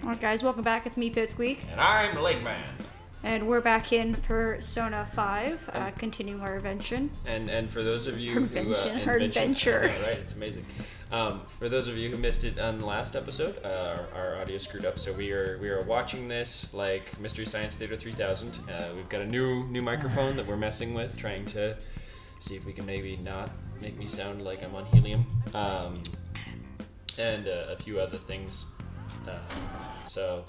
Alright guys, welcome back. It's me, Pipsqueak. And I'm Legman. And we're back in Persona 5, continuing our invention. And for those of you Her who... adventure. Yeah, right, it's amazing. For those of you who missed it on the last episode, our audio screwed up, so we are watching this like Mystery Science Theater 3000. We've got a new microphone that we're messing with, trying to see if we can maybe not make me sound like I'm on helium. And a few other things. So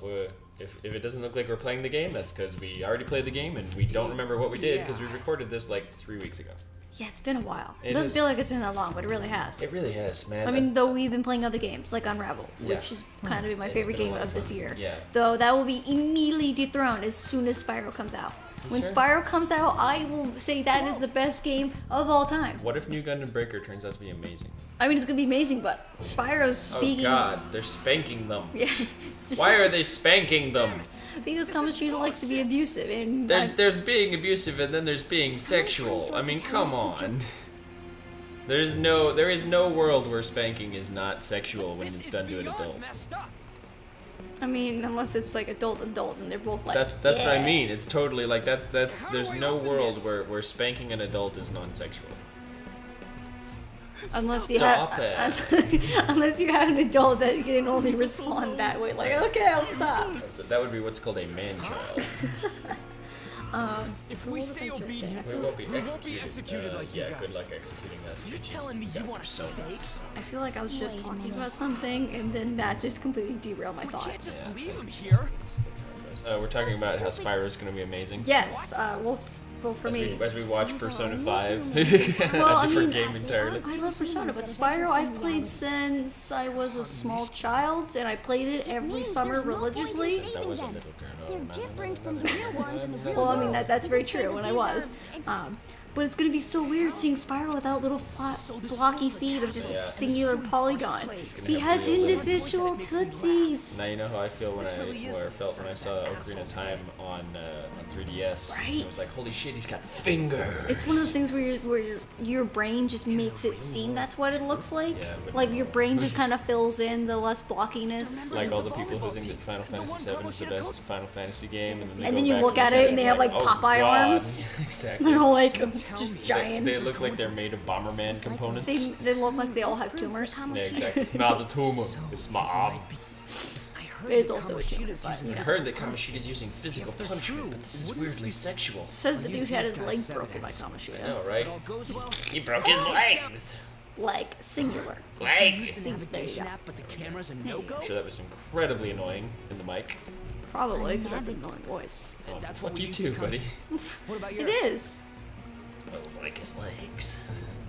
if it doesn't look like we're playing the game, that's because we already played the game and we don't remember what we did because we recorded this like 3 weeks ago. Yeah, it's been a while. It doesn't feel like it's been that long, but it really has. It really has, man. I mean, though we've been playing other games, like Unravel, which is kind of my favorite game of this year. Yeah. Though that will be immediately dethroned as soon as Spyro comes out. When Sure. Spyro comes out, I will say that is the best game of all time. What if New Gundam Breaker turns out to be amazing? I mean, it's gonna be amazing, but Spyro's speaking. Oh God, they're spanking them. Yeah. Why are they spanking them? Because Kamoshida likes to be abusive, and There's being abusive and then there's being sexual. I mean, come on. There is no world where spanking is not sexual when it's done to an adult. I mean, unless it's like adult, and they're both like. That's what I mean. It's totally like that's. There's no world where spanking an adult is non-sexual. Unless you Stop have, it. unless you have an adult that can only respond that way, like okay, I'll stop. So that would be what's called a man-child. If we stay obedient, We won't be we executed. won't be executed like you yeah, guys. good luck executing us. You're bitches. telling me got you want a personas. steak? I feel like I was just Wait a talking minute. about something, and then that just completely derailed my We thought. can't just Yeah. leave him here. That's how it goes. We're talking about how Spyro is going to be amazing. Yes, well, for As me. as we watch Persona 5, Well, a I different mean, game entirely. I love Persona, but Spyro I've played since I was a small child, and I played it every summer religiously. Since I was a little girl. They're different from the real ones in the real Well, I mean world. that's very true when I was. But it's gonna be so weird seeing Spyro without little flat, blocky feet of just a singular polygon. He have has real individual tootsies. Now you know how I feel when I felt when I saw Ocarina of Time on 3DS. Right. I was like, holy shit, he's got fingers. It's one of those things where your brain just makes it seem that's what it looks like. Yeah, but Like your brain just kind of fills in the less blockiness. like all the people who think that Final Fantasy VII is the best Final Fantasy game, and And go then you back look at it and they have like oh, Popeye God. arms. Exactly. They're all like just They, giant. they look like they're made of Bomberman components. They look like they all have tumors. Yeah, exactly. It's not a tumor. It's my arm. I heard It's that also a tumor, Kamoshida's but using you know. I heard that Kamoshida's using physical punishment, but this is weirdly sexual. Says the dude had his leg These broken by guys I Kamoshida. know, right? If all goes well, He broke his legs. Like singular. Legs. the navigation app, but the camera's a no-go. I'm sure that was incredibly annoying in the mic. Probably because that's an annoying voice. Oh, That's fuck what we you use too, to buddy. What about It yours? is. I'll break his legs.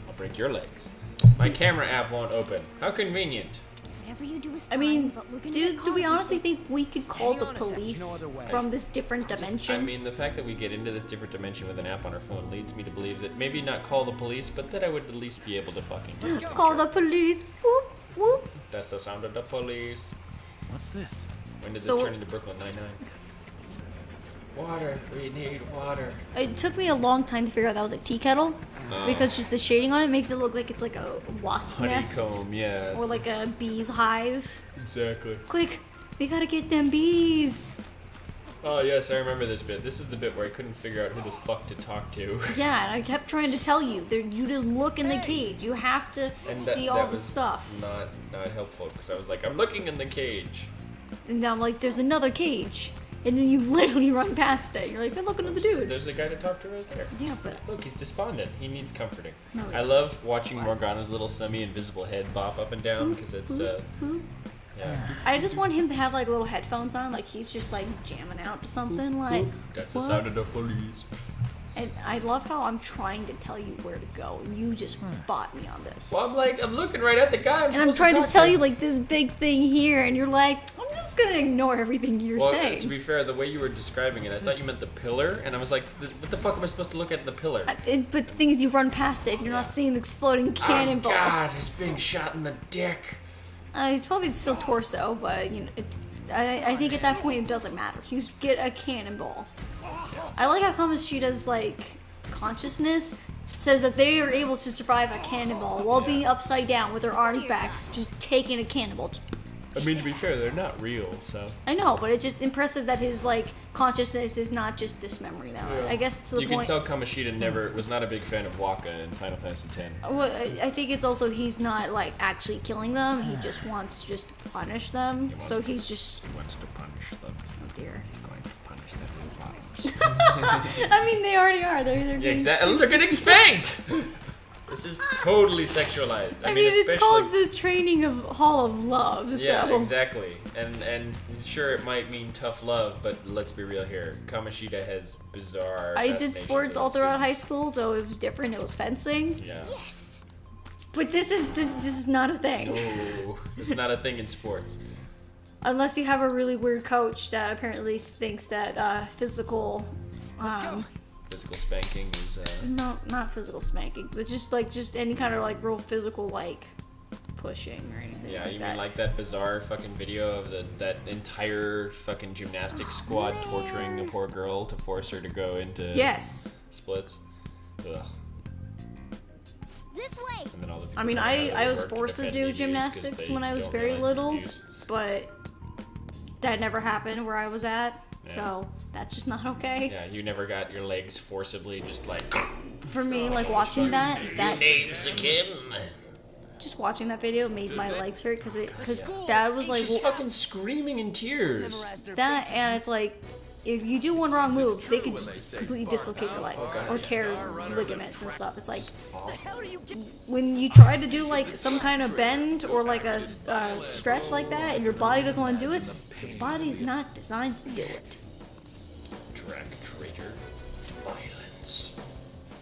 I'll break your legs. My camera app won't open. How convenient. Whatever you do is I mean, fine, but we're gonna dude, get do we caught. honestly think we could call Hang the on a sec, there's no police other way. from this different dimension? I mean, the fact that we get into this different dimension with an app on our phone leads me to believe that maybe not call the police, but that I would at least be able to fucking Call the police. Whoop, whoop. That's the sound of the police. What's this? When did So- this turn into Brooklyn Nine-Nine? Water. We need water. It took me a long time to figure out that was a tea kettle because just the shading on it makes it look like it's like a wasp nest Honeycomb, yeah. or like a bee's hive. Exactly. Quick, we gotta get them bees. Oh, yes, I remember this bit. This is the bit where I couldn't figure out who the fuck to talk to. Yeah, and I kept trying to tell you, you just look in the cage. You have to And see that all the was stuff. Not helpful, because I was like, I'm looking in the cage. And I'm like, there's another cage. And then you literally run past it. You're like, I'm looking at the dude. There's a guy to talk to right there. Yeah, but Look, he's despondent. He needs comforting. No, I love watching Morgana's little semi-invisible head bop up and down, because it's, yeah. I just want him to have like little headphones on, like he's just like jamming out to something. Like, That's the what? sound of the police. And I love how I'm trying to tell you where to go, and you just bought me on this. Well, I'm looking right at the guy And I'm trying to tell you like this big thing here, and you're like, I'm just gonna ignore everything you're Well, saying. to be fair, the way you were describing it, I thought you meant the pillar, and I was like, what the fuck am I supposed to look at in the pillar? But the thing is, you run past it, and you're not seeing the exploding cannonball. Oh, God, he's being shot in the dick. It's probably still torso, but you know, I think at that point it doesn't matter. You just get a cannonball. I like how Kamoshida's like consciousness says that they are able to survive a cannonball while being upside down with their arms back, just taking a cannonball. I mean, to be fair, they're not real, so. I know, but it's just impressive that his like consciousness is not just dismembering them. I guess it's the You point. can tell Kamoshida was not a big fan of Wakka in Final Fantasy X. Well, I think it's also he's not like actually killing them. He just wants to just punish them. So he's just. He wants to punish them. Oh dear. He's going to punish their little bottoms. I mean, they already are. They're Yeah, getting- exactly. They're getting spanked! This is totally sexualized. I mean, it's especially- called the training of Hall of Love. So. Yeah, exactly. And sure, it might mean tough love, but let's be real here. Kamoshida has bizarre. I did fascinations sports with all throughout high students. school, though it was different. It was fencing. Yeah. But this is not a thing. No, it's not a thing in sports. Unless you have a really weird coach that apparently thinks that physical. Physical spanking is. No, not physical spanking, but just any kind of like real physical like pushing or anything. Yeah, like you that. mean like that bizarre fucking video of that entire fucking gymnastics squad torturing a poor girl to force her to go into Yes. splits? Ugh. This way. And then all the people I mean, coming out of I the was work forced to defend do abuse 'cause gymnastics they when I was don't very realize it's little, abuse. but that never happened where I was at. Yeah. So that's just not okay. Yeah, you never got your legs forcibly just like. For me, like watching that Name's Kim. just watching that video made my legs hurt because that was like Just fucking screaming in tears. that, and it's like if you do one wrong move, they could just completely dislocate your legs or tear ligaments and stuff. It's like when you try to do like some kind of bend or like a stretch like that, and your body doesn't want to do it, your body's not designed to do it. Drag traitor. Violence.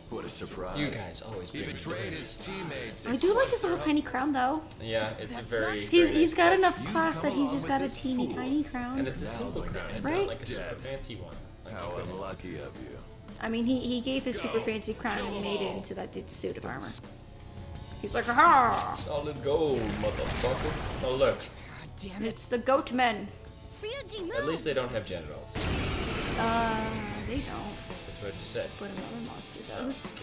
What a surprise. You guys always He bring me betrayed joy. his teammates. I do like his little tiny crown though. Yeah, it's a very. He's got nice enough class that he's just got a teeny tiny touch. crown. And it's a simple crown. It's Right? not like a super fancy one. Like How you couldn't- unlucky of you. I mean, he gave his super fancy crown and he made it into that dude's suit of armor. He's like, aha! Solid gold, motherfucker. Oh look, It's the goat men. Ryuji, move. at least they don't have genitals. They don't. That's what I just said. But another monster does.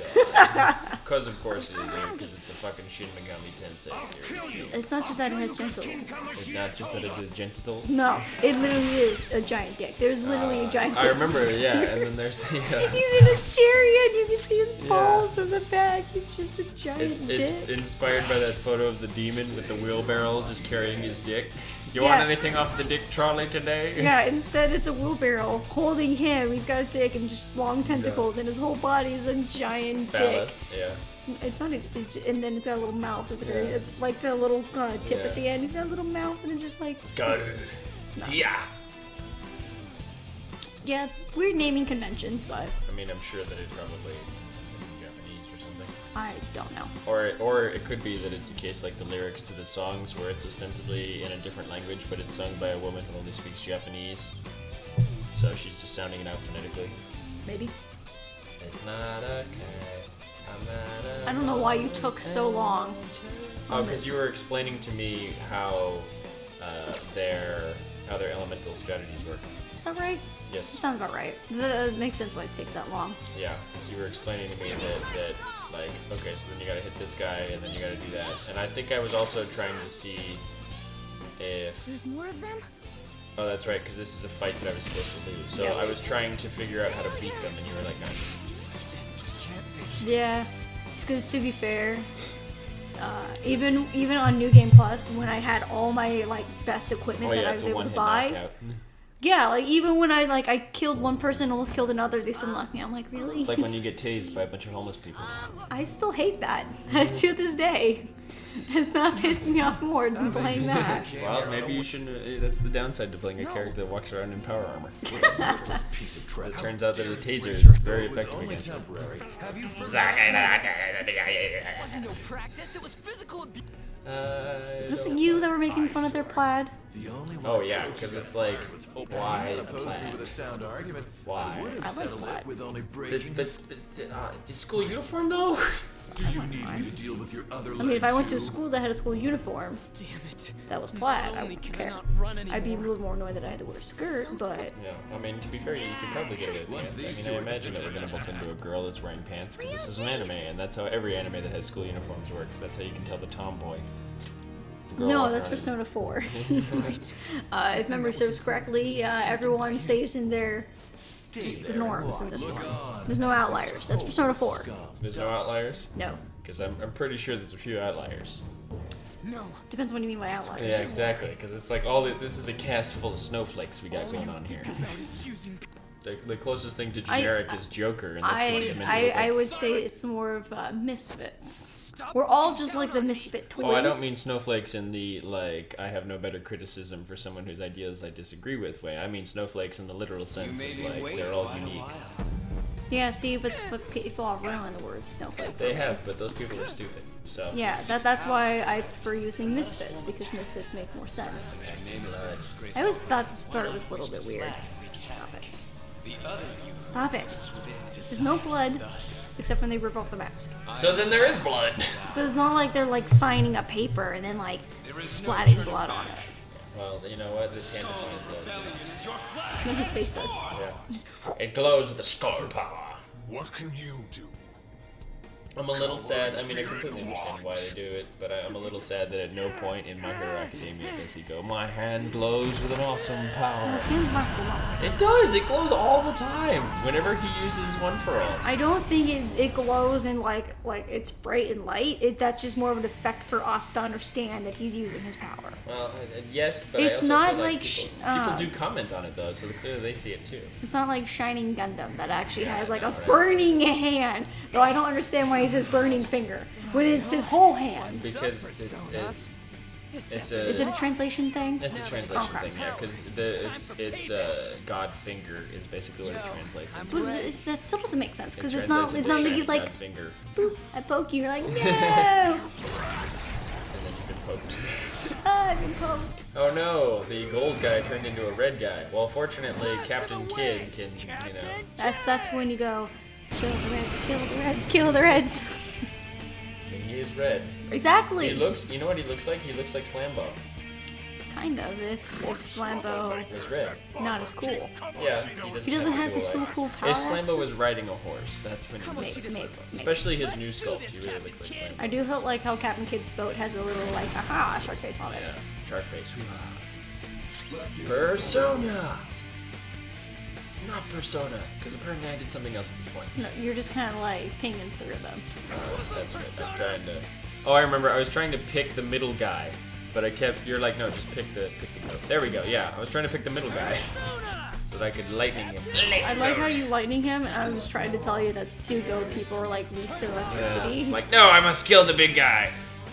Because of course it is, because it's a fucking Shin Megami Tensei series. It's not just that it has genitals. It's not just that it's his genitals. No, it literally is a giant dick. There's literally a giant dick. I remember, yeah, and then there's the. He's in a chariot. You can see his balls in the back. He's just a giant It's dick. inspired by that photo of the demon with the wheelbarrow just carrying his dick. You Yeah. want anything off the dick trolley today? Yeah, instead it's a wheelbarrow holding him. He's got a dick and just long tentacles, and his whole body is a giant Phallus, yeah. dick. It's not, and then it's got a little mouth at the very, like the little tip Yeah. at the end. He's got a little mouth, and it just like. Go. not- Yeah. Yeah, weird naming conventions, but I mean, I'm sure that it probably is something Japanese or something. I don't know. Or it could be that it's a case like the lyrics to the songs where it's ostensibly in a different language, but it's sung by a woman who only speaks Japanese. So she's just sounding it out phonetically. Maybe. It's not okay. I'm not a I don't know why you took so long. Oh, on because this. you were explaining to me how their elemental strategies work. Is that right? That Yes. sounds about right. That makes sense why it takes that long. Yeah. You were explaining to me that like, okay, so then you gotta hit this guy and then you gotta do that. And I think I was also trying to see if. There's more of them? Oh, that's right, because this is a fight that I was supposed to lose. So Yeah. I was trying to figure out how to beat them, and you were like, no, just Yeah, because to be fair, even on New Game Plus, when I had all my like best equipment oh that yeah, I it's was a able to one-hit buy, knockout. yeah, like even when I killed one person, almost killed another, they still knocked me. I'm like, really? It's like when you get tased by a bunch of homeless people. I still hate that to this day. Has not pissed me off more than playing that. Well, maybe you shouldn't. That's the downside to playing a character that walks around in power armor. Piece of crap. It turns out that a taser is very effective Only against them. temporary. Have you No practice, it was physical abuse. Was it you that were making fun of their plaid? the only one Oh yeah, because it's like, why the opposed me with a plaid? sound argument? Why? I would I have like settled plaid. it with only But, breaking. the school uniform though? Do you need me to deal with your other I mean, if I went to a too? school that had a school uniform Damn it. that was plaid, I Not only wouldn't can I care. not run I'd be a anymore. little more annoyed that I had to wear a skirt, but Yeah, I mean, to be fair, you could probably get away with pants. I mean, I imagine that we're gonna bump into a girl that's wearing pants because this is an anime, and that's how every anime that has school uniforms works. That's how you can tell the tomboy. It's the girl No, walking that's around. Persona 4. If memory serves correctly, everyone stays in their just the norms in this one. There's no outliers. That's Persona 4. There's no outliers? No. Because I'm pretty sure there's a few outliers. No. Depends what you mean by outliers. Yeah, exactly. Because it's like this is a cast full of snowflakes we got going on here. The closest thing to generic is Joker, and that's what he's meant to look I like. would say it's more of misfits. We're all just like the misfit toys. Oh, I don't mean snowflakes in the, like, I have no better criticism for someone whose ideas I disagree with way. I mean snowflakes in the literal sense of, like, they're all unique. Yeah, see, but people are ruining the word snowflake. They have, but those people are stupid, so. Yeah, that's why I prefer using misfits, because misfits make more sense. I always thought this part was a little bit weird. Stop it. Stop it. There's no blood, except when they rip off the mask. So then there is blood. But it's not like they're like signing a paper and then like splatting blood on it. Well, you know what? This hand is blood. No, his face does. Yeah. Just, It glows with a skull power. What can you do? I'm a little sad. I mean, I completely understand why they do it, but I'm a little sad that at no point in My Hero Academia does he go, "My hand glows with an awesome power." his hand's not glowing. It does. It glows all the time. Whenever he uses One for All. I don't think it glows in like it's bright and light. That's just more of an effect for us to understand that he's using his power. Well, yes, but It's I also not feel like like people do comment on it though, so clearly they see it too. It's not like Shining Gundam that actually has like a burning hand. Though I don't understand why he says burning finger when it's his whole hand. Because it's a Is it a translation thing? it's a translation Okay. thing, yeah. Because it's God finger is basically what it translates into. But that still doesn't make sense because It it's not translates like into he's like God finger, boop, I poke you. You're like no, and then you've been poked. I've been poked. Oh no, the gold guy turned into a red guy. Well, fortunately, Captain Kidd can, you know. That's when you go kill the reds, kill the reds, kill the reds. I mean, he is red. Exactly. He looks. You know what he looks like? He looks like Slambo. Kind of. If Slambo He's red. not as cool. Yeah. He doesn't have have the dual two axes. cool power If Slambo was axes. riding a horse, that's when he looks like Maybe. Slambo. Especially his new sculpt. He really looks like Slambo. I do like how Captain Kidd's boat has a little like aha shark face on it. Yeah. Shark face. Hoo-ha. Persona. Not Persona, because apparently I did something else at this point. No, you're just kind of like pinging through them. That's right. I'm trying to. Oh, I remember. I was trying to pick the middle guy, but I kept. You're like, no, just pick the goat. There we go. Yeah, I was trying to pick the middle guy, so that I could lightning him. I like how you lightning him, and I was trying to tell you that two goat people are like weak to electricity. Yeah. Like, no, I must kill the big guy.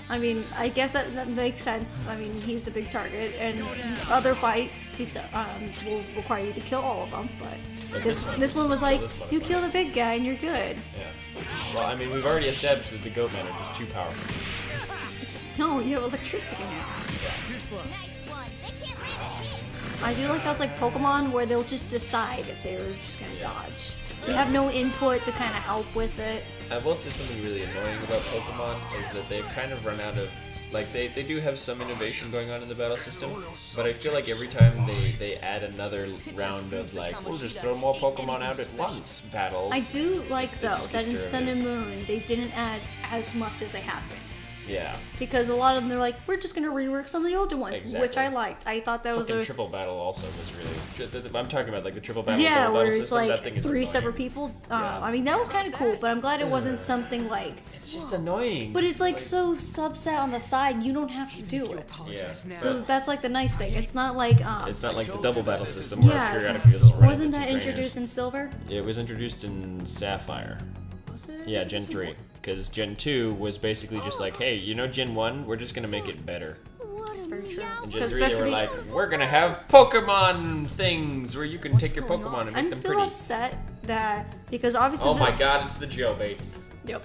I mean, I guess that makes sense. I mean, he's the big target, and other fights will require you to kill all of them. But this one was like, you kill the big guy and you're good. Yeah. Well, I mean, we've already established that the goat men are just too powerful. No, you have electricity now. Nice one. They can't land it. I do like how it's like Pokemon where they'll just decide if they're just gonna dodge. They have no input to kind of help with it. I will say something really annoying about Pokemon is that they've kind of run out of, like, they do have some innovation going on in the battle system, but I feel like every time they add another round of, like, we'll just throw more Pokemon out at once battles. I do like It though just that gets in Sun derivative. and Moon they didn't add as much as they have been. Yeah. Because a lot of them they're like, we're just gonna rework some of the older ones, which Exactly. I liked. I thought that was Fucking a triple battle also was really. I'm talking about like the triple battle. yeah, double where battle it's system. That like thing is 3 annoying. separate people. Yeah. I mean that was kind of cool, but I'm glad it wasn't something like. It's just annoying. But it's like so subset on the side, you don't have to do it. Yeah. So that's like the nice thing. It's not like It's not like the double battle system where yeah. periodically you'll just run Wasn't into that two trainers. introduced in Silver? It was introduced in Sapphire. Was it? Yeah, Gen 3. Because Gen 2 was basically just like, hey, you know Gen 1? We're just going to make it better. That's very true. And Gen Because 3 they were especially- like, we're going to have Pokemon things where you can take your Pokemon and make I'm them still pretty. upset that because obviously. Oh my god, it's the jailbait. Yep.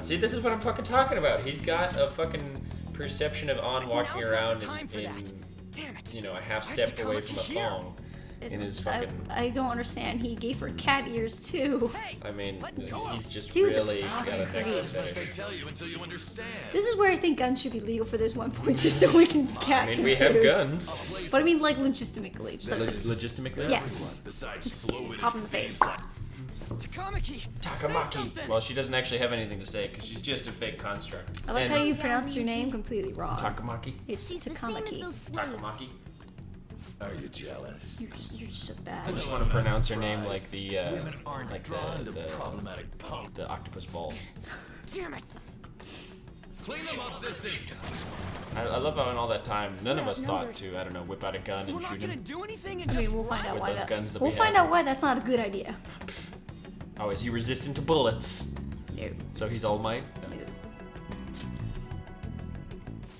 See, this is what I'm fucking talking about. He's got a fucking perception of On walking Now's not around the time for in that. Damn it. you know, a half Has step to come away at from you a here. thong. In his fucking. I don't understand. He gave her cat ears too. I mean, he's just Dude's a really got a fucking nectar creep. fetish. Tell you until you understand. This is where I think guns should be legal for this one point, just so we can cat I mean, this we have dude. guns. But I mean, like legitimately, just like, Legitimately? yes, Besides just slow it pop in the face. Takamaki. Well, she doesn't actually have anything to say because she's just a fake construct. I like And how you pronounce your name completely wrong. Takamaki. It's She's the same as Takamaki. those slaves. Takamaki. Are you jealous? You're just so bad. I just want to pronounce her name like the Women aren't like drawn to the problematic punk. the octopus balls. Damn it! Clean them up this instant. I love how in all that time none of us thought to I don't know whip out a gun We're and not shoot gonna him. do anything and I just mean, we'll find out With why those guns that We'll we find have. out why that's not a good idea. Oh, is he resistant to bullets? No. So he's All Might?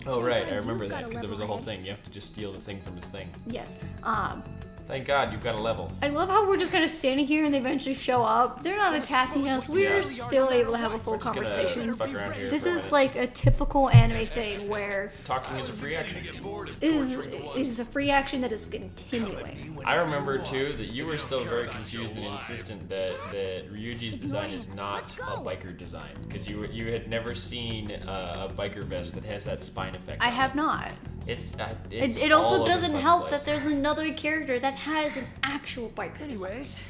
Oh right, I remember that because there was a whole thing. You have to just steal the thing from this thing. Yes. Thank God you've got a level. I love how we're just kind of standing here and they eventually show up. They're not attacking us. We're Yeah. still able to have a full We're just gonna conversation. fuck around here This for a is minute. like a typical anime thing where Talking is a free action. it is a free action that is continuing. I remember too that you were still very confused and insistent that Ryuji's design is not a biker design because you had never seen a biker vest that has that spine effect. I on have it. not. It's It all also over the doesn't fucking help place. that there's another character that has an actual biker design. Anyways,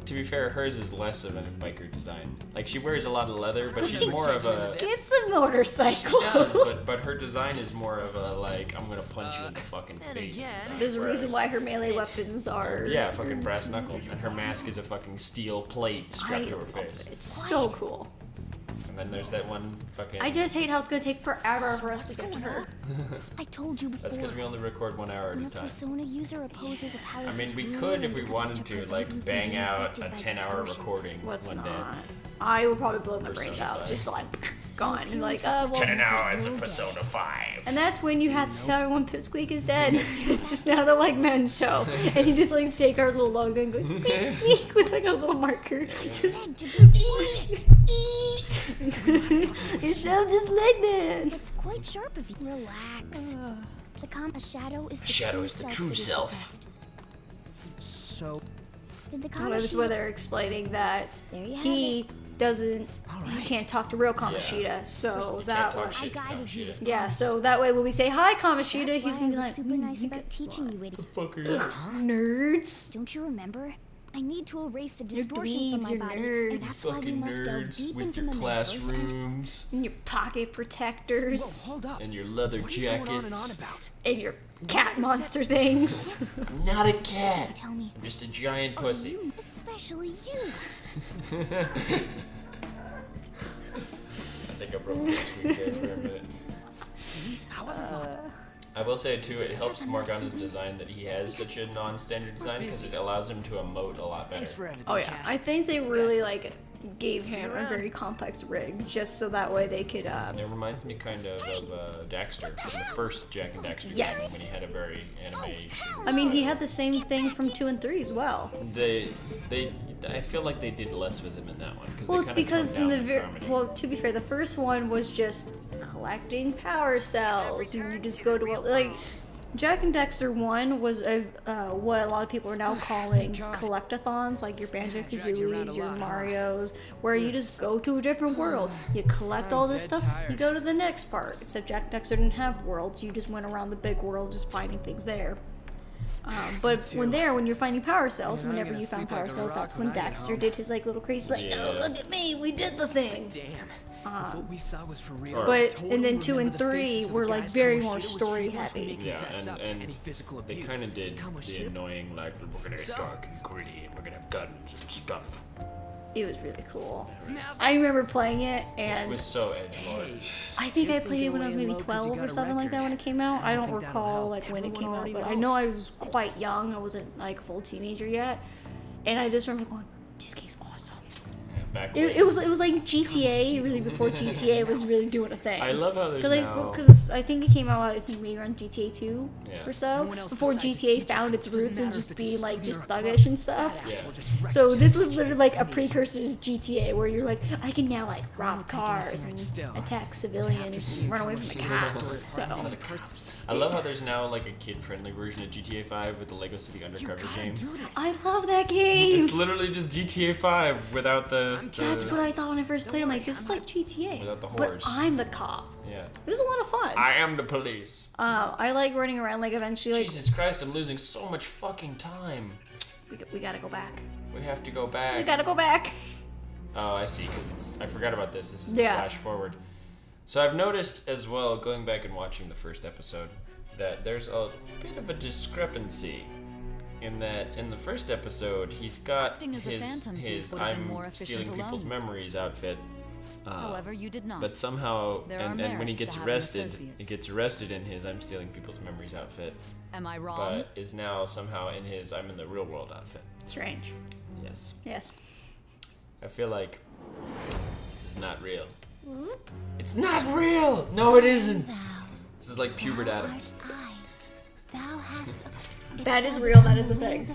To be fair, hers is less of a biker design. Like she wears a lot of leather, but she's She more of a. It's a motorcycle. Does, but her design is more of a like I'm gonna punch you in the fucking face. again- design, There's a reason whereas- why her melee weapons are. Yeah, fucking brass knuckles, and her mask is a fucking steel plate I strapped to her love face. it. It's so cool. And then there's that one fucking. I just hate how it's gonna take forever for us to get to her. I told you before. That's because we only record 1 hour at When a a time. persona user opposes a I palace's mean, we rule could if and we attempts wanted to, prevent like, you from bang being out affected a by 10-hour distortions. recording Let's one day. not. I will probably blow my brains Persona out. 5. Just like gone. And like, well. 10 hours of Persona 5. And that's when you have to tell everyone Pipsqueak is dead. It's just now the like men's show. And you just like take our little logo and go squeak squeak with like a little marker. Just it sounds just like that. It's quite sharp of you. Relax. A shadow is the shadow true is the self true that is self. suppressed. so Did the Well, this is where they're explaining that There you have he doesn't, Alright. you can't talk to real Kamoshida. So You that can't talk way, shit to guided you. Kamoshida. yeah. So that way when we say hi Kamoshida, That's he's why gonna be I was like, super nice you about guys teaching you it. Fuck are you? nerds. Don't you remember? I need to erase the You're distortion from dweebs, my you're body, and nerds. that's why we Fucking must delve nerds deep with into your mementos classrooms And your pocket whoa, protectors. hold up. and your leather What are you going on and on jackets. about? And your cat monster things. Not a And cat. tell me, I'm just a giant pussy. you, especially you. I think I broke the screen there for a minute. I wasn't I will say too, it helps Morgana's design that he has such a non-standard design because it allows him to emote a lot better. Thanks for everything, Oh yeah, Cat. I think they really like gave him a very complex rig just so that way they could. It reminds me kind of Daxter from the first Jack and Daxter Yes. game when he had a very animation. I mean, he had the same thing from 2 and 3 as well. I feel like they did less with him in that one. Well, they it's kinda because toned in the down comedy. well, to be fair, the first one was just collecting power cells, and you just go to like. Jack and Dexter 1 was what a lot of people are now calling collectathons, like your Banjo-Kazooies, your Marios, where you just go to a different world. You collect all this stuff, you go to the next part. Except Jack and Dexter didn't have worlds, you just went around the big world just finding things there. But when you're finding power cells, Man, I'm whenever gonna you found sleep like power a cells, rock that's when when I get Dexter home. did his like little crazy like, Yeah. oh, look at me, we did the thing. Damn. If what we saw was for real, But- I and totally then 2 and remember the 3 faces of the were, like, guys very Kamoshida more was story shooting once we heavy. make him Yeah, fess up to and any physical they abuse. kind of did the Kamoshida? annoying like we're gonna get dark and gritty and we're gonna have guns and stuff. It was really cool. Now I remember playing it, It and was so edgelord. I think I You're played it when I was thinking maybe way low 'cause you 12 got or a something like that record. when it came out. I don't think that'll recall help. like when it Everyone came out, already but I knows. know I was quite young. I wasn't like a full teenager yet, and I just remember going, "This game's awesome." Yeah, back It was like GTA really before GTA was really doing a thing. I love how there's now. Because I think it came out I think maybe around GTA 2 Yeah. or so No one else before besides GTA the teacher. found its Doesn't roots and matter just if it's being a like student just or a club. thuggish and stuff. Badass Yeah. will just wreck So you. this was literally like a precursor to GTA where you're like, I can now like rob taking cars anything and still. attack civilians see and run away from the Kamoshida's cops. So I love how there's now like a kid-friendly version of GTA 5 with the Lego City You Undercover gotta game. do this. I love that game. It's literally just GTA 5 without the. That's what I thought when I first played. I'm like, this is like GTA, Without the but whores. I'm the cop. Yeah. It was a lot of fun. I am the police. I like running around. Like eventually, like Jesus Christ, I'm losing so much fucking time. we gotta go back. We have to go back. We gotta go back. Oh, I see. Because I forgot about this. This is Yeah. the flash forward. So I've noticed as well, going back and watching the first episode, that there's a bit of a discrepancy. In that, in the first episode, he's got Acting as a phantom thief his would have been more I'm efficient stealing people's alone. memories outfit. However, you did not. But somehow, There are and when he merits gets to having arrested, associates. he gets arrested in his I'm stealing people's memories outfit, Am I wrong? but is now somehow in his I'm in the real world outfit. Strange. Yes. Yes. I feel like this is not real. It's not real! No, it isn't! This is like Pubert Adams. Thou hast That is real, that is a thing.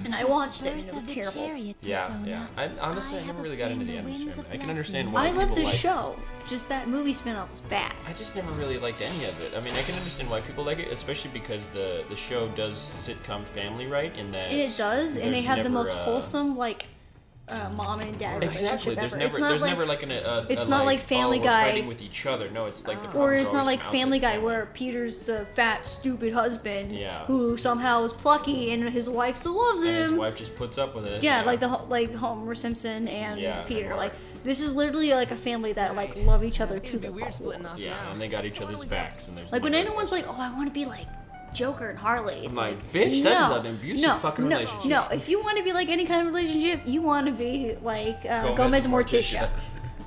And I watched it and it was terrible. Yeah. Honestly, I never really got into the Adams Family. I can understand why I love people the like show. Just that movie spin-off was bad. I just never really liked any of it. I mean, I can understand why people like it, especially because the show does sitcom family right in that. And it does, and they there's have the never, most wholesome, like, mom and dad Exactly. relationship There's ever. never It's not there's like, never like it's not like Family we're Guy. fighting with each other. No, it's like the or problems it's are not always like mounted Family in Guy family. where Peter's the fat, stupid husband Yeah. who somehow is plucky and his wife still loves And his him. wife just puts up with it. Yeah, like Homer Simpson and Yeah, and Peter. Mark. Like this is literally like a family that like love each other to It'd be the weird core. splitting off Yeah, now. and they got each other's backs, and there's Like when never- anyone's like, "Oh, I want to be like Joker and Harley," it's like, like, bitch, no, that is an abusive no, fucking no, relationship. No, if you want to be like any kind of relationship, you want to be like Gomez and Morticia.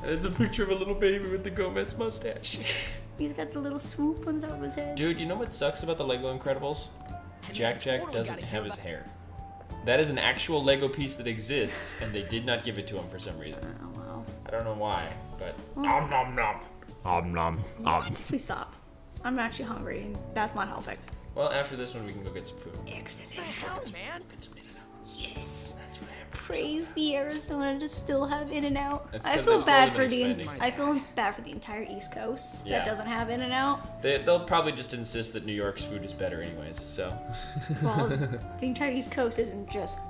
It's a picture of a little baby with the Gomez mustache. He's got the little swoop on top of his head. Dude, you know what sucks about the Lego Incredibles? Jack doesn't have his hair. That is an actual Lego piece that exists, and they did not give it to him for some reason. Oh wow. I don't know why, but nom nom nom. Nom nom nom. Please stop. I'm actually hungry, and that's not helping. Well, after this one, we can go get some food. Excellent. Hell, man. Get some In-N-Out. Yes. That's what happened. Praise be Arizona to still have In-N-Out. That's I 'cause feel they've bad slowly for been the expanding. I feel bad for the entire East Coast Yeah. that doesn't have In-N-Out. They'll probably just insist that New York's food is better anyways, so. Well, the entire East Coast isn't just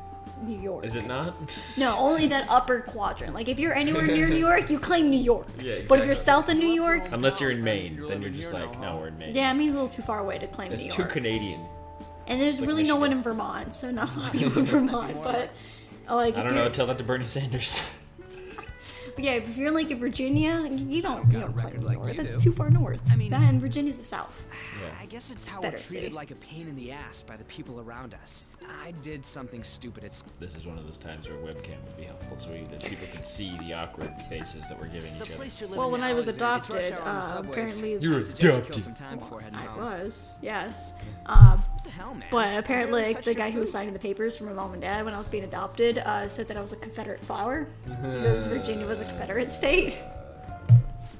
New York. Is it not? No, only that upper quadrant. Like if you're anywhere near New York, you claim New York. Yeah, But if you're exactly. south of New York, Unless you're in Maine, then you're just like, no, we're in Maine. yeah, it means a little too far away to claim It's New too York. Canadian. And there's like really no one Michigan. in Vermont, so not a lot of people in Vermont. But like, I don't know, tell that to Bernie Sanders. Yeah, if you're like in Virginia, you don't claim record New like York. you That's do. too far north. I mean- that and Virginia's the south. I guess it's how Better we're treated see. like a pain in the ass by the people around us. I did something stupid at school. This is one of those times where webcam would be helpful so that people could see the awkward faces that we're giving The each other. place you're living Well, when now I was is- it's rush adopted, hour on the subways. apparently You were I suggest you adopted. kill some time before heading I home. was, yes. What the hell, man? But I apparently, barely like, touched the your guy who was food. signing the papers for my mom and dad when I was being adopted said that I was a Confederate flower because Virginia was a Confederate state.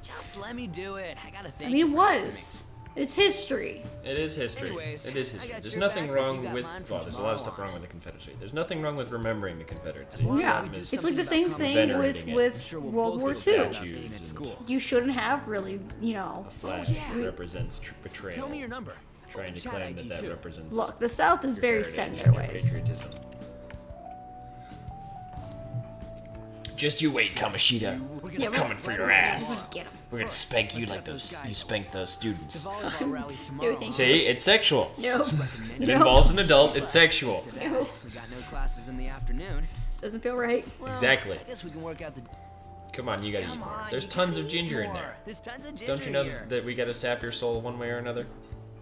Just let me do it. I gotta I think. mean, it was. It's history. It is history. Anyways, It is I history. got There's your nothing back like wrong you got with. mine Well, from there's a lot of tomorrow stuff on. wrong with the Confederacy. There's nothing wrong with remembering the Confederacy. long as Yeah, we do it's something like the same about thing venerating it. with I'm sure we'll World both War feel II. bad about being Statues at and- school. You shouldn't have really, you know. A flag yeah. represents betrayal. Tell me your number. Trying to Chat claim ID that too. represents. Look, the South is your very heritage set in and their your ways. patriotism. Just you wait, Kamoshida. Yeah, we're Coming for your ass. Get 'em. We're gonna spank you let's like let those those. guys You spanked those students. The volleyball rallies tomorrow. thank See, it's sexual. No, It no, involves an adult. It's sexual. We got no classes in the afternoon. this doesn't feel right. Well, Exactly. I guess we can work out the. Come on, you gotta eat Come more. on, There's you tons gotta of eat ginger in more. there. There's tons of ginger Don't you know here. that we gotta sap your soul one way or another?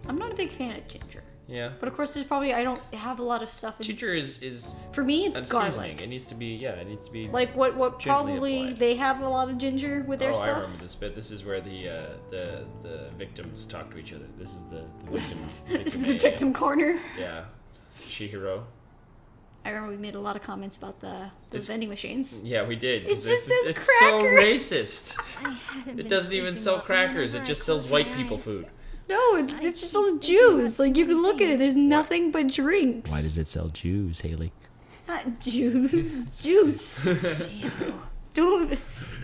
I'm not a big fan of ginger, Yeah. but of course, there's probably I don't have a lot of stuff. In, Ginger is for me, a it's seasoning. garlic. It needs to be it needs to be. Like what Gently probably applied. they have a lot of ginger with their Oh, I stuff. remember this bit. This is where the victims talk to each other. This is the victim. This is the area. victim corner. Yeah. Chihiro. I remember we made a lot of comments about the It's- vending machines. Yeah, we did. It 'cause just says it's cracker. so racist. I haven't It been doesn't even sleeping sell well crackers. It whenever just I sells close white my people eyes. food. No, it's just all Jews. Like you can look at it. There's nothing but drinks. it sell Jews, Haley? Not Jews. Juice. don't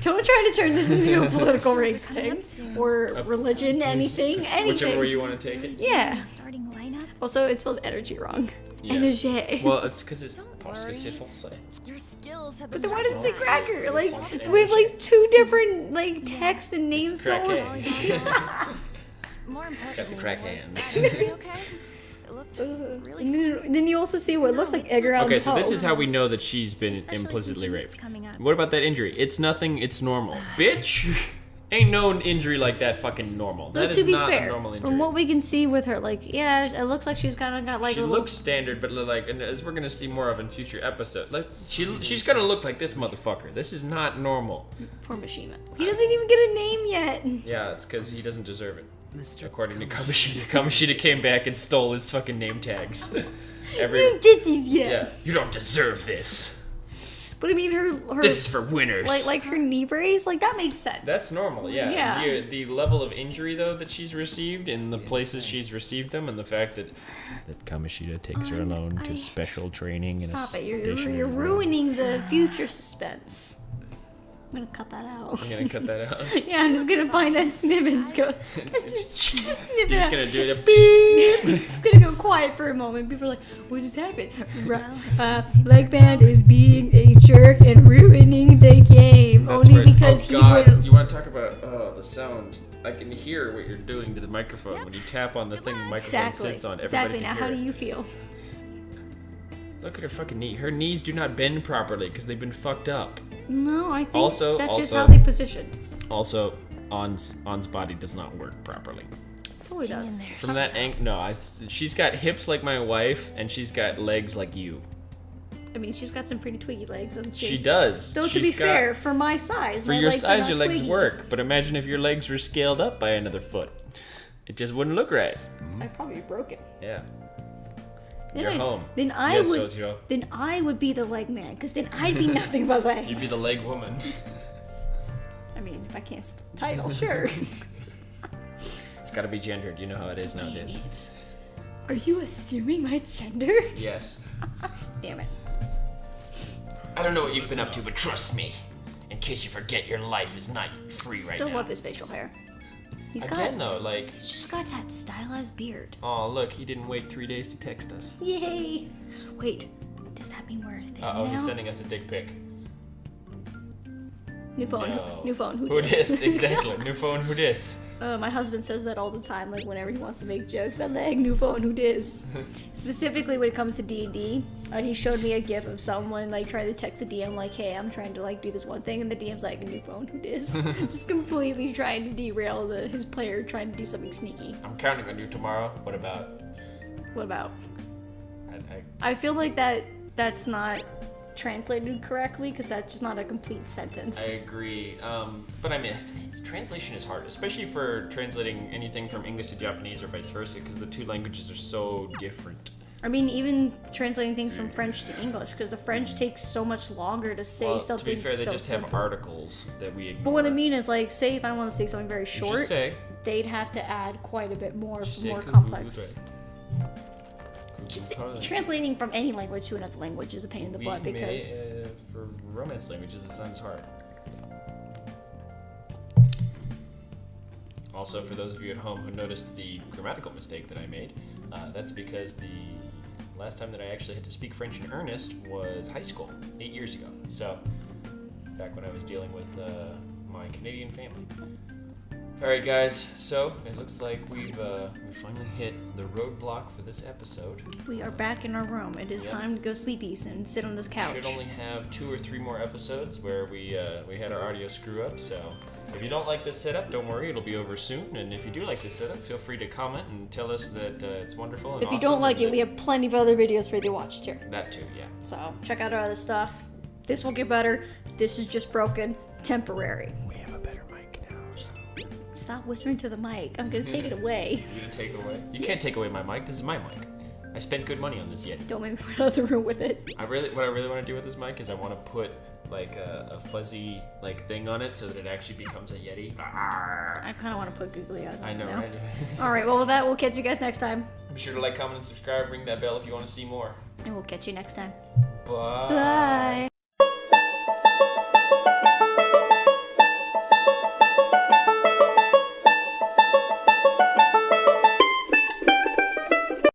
try to turn this into a political race thing or religion. Anything. Whichever way you want to take it. Yeah. Starting lineup. Also, it spells energy wrong. Yeah. Energy. Well, it's because it's parce que worry. c'est français. Your skills have but been then why does it say magnified. cracker? Like we have like two different like texts and names crack going. A. More importantly, Got the crack was hands. everybody okay? It looked And really then you also see what looks like Edgar Allan Okay, so this Poe. is how we know that she's been Especially implicitly since raped. it's coming up. What about that injury? It's nothing. It's normal, bitch. Ain't no injury like that fucking normal. Though That to is be not a fair, normal injury. from what we can see with her, like, yeah, it looks like she's kind of got like She a little. looks standard, but like, and as we're gonna see more of in future episodes, like she's gonna look like this motherfucker. This is not normal. Poor Mishima. He doesn't even get a name yet. Yeah, it's because he doesn't deserve it. Mr. According to Kamoshida, Kamoshida came back and stole his fucking name tags. You don't get these yet. Yeah, you don't deserve this. But I mean, her This is for winners. like her knee brace, like that makes sense. That's normal, yeah. Yeah. The level of injury though that she's received in the places she's received them, and the fact that Kamoshida takes her alone to special training. Stop it! You're stationary room. ruining the future suspense. I'm gonna cut that out. I'm gonna cut that out. Yeah, I'm just gonna find that snip and just go. Just snip You're it just out. gonna do it. Beep. It's gonna go quiet for a moment. People are like, "What just happened?" Leg Band is being a jerk and ruining the game That's only right. because oh, he God. would. You want to talk about the sound? I can hear what you're doing to the microphone when you tap on the thing the microphone Exactly. sits on. Everybody Exactly. can Now, hear how it. do you feel? Look at her fucking knee. Her knees do not bend properly because they've been fucked up. No, I think Also- that's just also- how they positioned. Also, On's body does not work properly. Totally does. From that angle, no, she's got hips like my wife, and she's got legs like you. I mean, she's got some pretty twiggy legs, doesn't she? She does. Though to She's be got- fair, for my size, for my your legs are size, not your legs twiggy. work. But imagine if your legs were scaled up by another foot. It just wouldn't look right. I'd probably be broken. Yeah. Then You're I- home. Then I Yes, would. Sojiro. Then I would be the leg man, because then I'd be nothing but legs. You'd be the leg woman. I mean, if I can't st- title, sure. It's gotta be gendered. You know how it is nowadays. Are you assuming my gender? Yes. Damn it. I don't know what you've been up to, but trust me. In case you forget, your life is not free right Still now. love his facial hair. He's Again, got. though, like, He's just got that stylized beard. oh look, he didn't wait 3 days to text us. Yay! Wait, does that mean we're a thing Uh oh, now? he's sending us a dick pic. New phone. No. New phone. Who dis? Exactly. New phone. Who dis? My husband says that all the time, like whenever he wants to make jokes about leg, new phone, who dis? Specifically when it comes to D&D, he showed me a gif of someone like trying to text a DM like, "Hey, I'm trying to like do this one thing," and the DM's like, "New phone, who dis?" Just completely trying to derail his player trying to do something sneaky. I'm counting on you tomorrow. What about? What about? I I feel like that's not translated correctly because that's just not a complete sentence. agree. But I mean, translation is hard, especially for translating anything from English to Japanese or vice versa, because the two languages are so different. I mean, even translating things from French to English, because the French takes so much longer to say Well, something to be fair, they so just simple. have articles that we ignore. But what I mean is, like, say if I want to say something very You short, just say. they'd have to add quite a bit more, Just for say more kufu complex. Kufu. Translating from any language to another language is a pain in the We butt may, because for romance languages, it sounds hard. Also, for those of you at home who noticed the grammatical mistake that I made, that's because the last time that I actually had to speak French in earnest was high school, 8 years ago. So, back when I was dealing with my Canadian family. Alright guys, so it looks like we finally hit the roadblock for this episode. we are back in our room. It is Yep. time to go sleepies and sit on this couch. Should only have 2 or 3 more episodes where we had our audio screw up. So if you don't like this setup, don't worry, it'll be over soon. And if you do like this setup, feel free to comment and tell us that it's wonderful. And If you awesome don't like and it, we have plenty of other videos for you to watch too. that too. Yeah. So check out our other stuff. This will get better. This is just broken, temporary. We have a better mic now. So. Stop whispering to the mic. I'm gonna take it away. You gonna take away? You can't take away my mic. This is my mic. I spent good money on this Yeti. Don't make me run out of the room with it. What I really want to do with this mic is I want to put like a fuzzy like thing on it so that it actually becomes a Yeti. I kind of want to put googly eyes on I it know, now. right? All right, well, with that, we'll catch you guys next time. Be sure to like, comment, and subscribe. Ring that bell if you want to see more. And we'll catch you next time. Bye. Bye.